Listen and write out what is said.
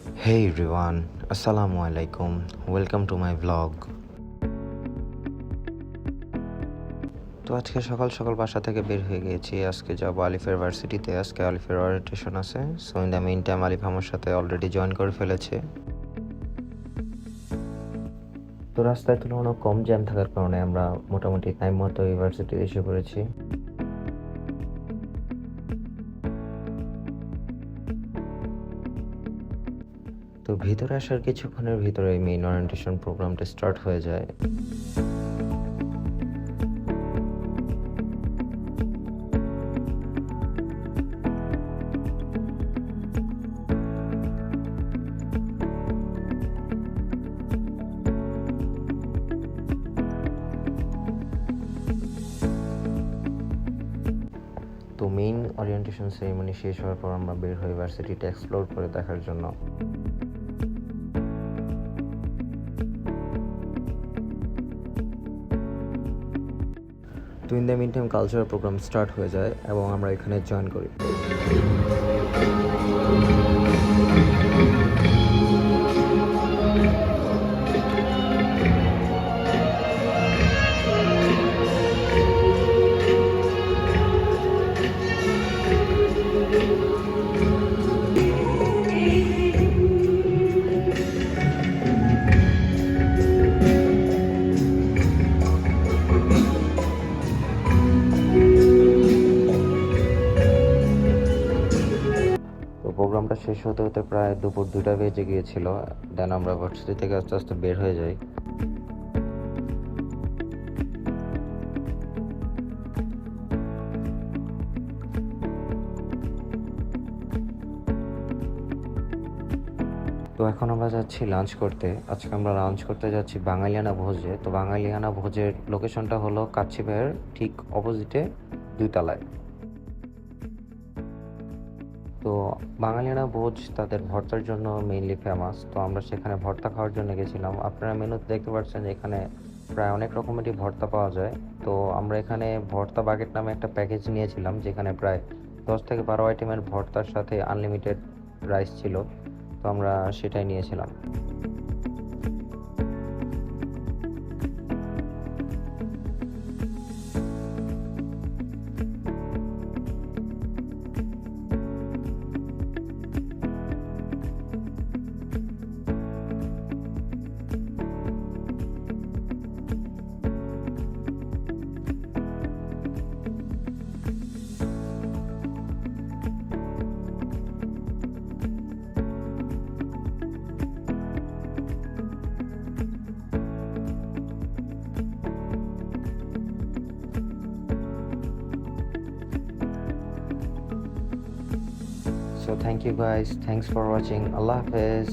Hey everyone, Assalamu alaikum. Welcome to my vlog. তো আজকে সকাল সকাল বাসা থেকে বের হয়ে গিয়েছি। আজকে যাব আলিফের ভার্সিটিতে। আজকে আলিফের ওরিয়েন্টেশন আছে। So in the main time আলিফ আমার সাথে অলরেডি জয়েন করে ফেলেছে। তো রাস্তায় তুলনায় কম জ্যাম থাকার কারণে আমরা মোটামুটি টাইম মতো ইউনিভার্সিটি এসে পড়েছি। তো ভিতরে আসার কিছুক্ষণের ভিতরে মেইন ওরিয়েন্টেশন প্রোগ্রামটা স্টার্ট হয়ে যায়। তো মেইন ওরিয়েন্টেশন সেরিমনি শেষ হওয়ার পর আমরা বের হই ভার্সিটিটা এক্সপ্লোর করে দেখার জন্য। তো in the meantime cultural programme start হয়ে যায় এবং আমরা এখানে জয়েন করি। প্রোগ্রামটা শেষ হতে হতে প্রায় দুপুর 2টা বেজে গিয়েছিল। দেন আমরা ভার্সিটি থেকে আস্তে আস্তে বের হয়ে যাই। তো এখন আমরা যাচ্ছি লাঞ্চ করতে। আজকে আমরা লাঞ্চ করতে যাচ্ছি বাঙালিয়ানা ভোজে। তো বাঙালিয়ানা ভোজের লোকেশনটা হলো কাচ্চিবাইয়ের ঠিক অপোজিটে 2 তলায়। তো বাঙালিয়ানা ভোজ তাদের ভর্তার জন্য মেইনলি ফেমাস। তো আমরা সেখানে ভর্তা খাওয়ার জন্য গেছিলাম। আপনারা মেনুতে দেখতে পাচ্ছেন যে এখানে প্রায় অনেক রকমেরই ভর্তা পাওয়া যায়। তো আমরা এখানে ভর্তা বাকেট নামে একটা প্যাকেজ নিয়েছিলাম, যেখানে প্রায় 10 থেকে 12 আইটেমের ভর্তার সাথে আনলিমিটেড রাইস ছিল। তো আমরা সেটাই নিয়েছিলাম। So thank you guys. Thanks for watching. Allah Hafiz.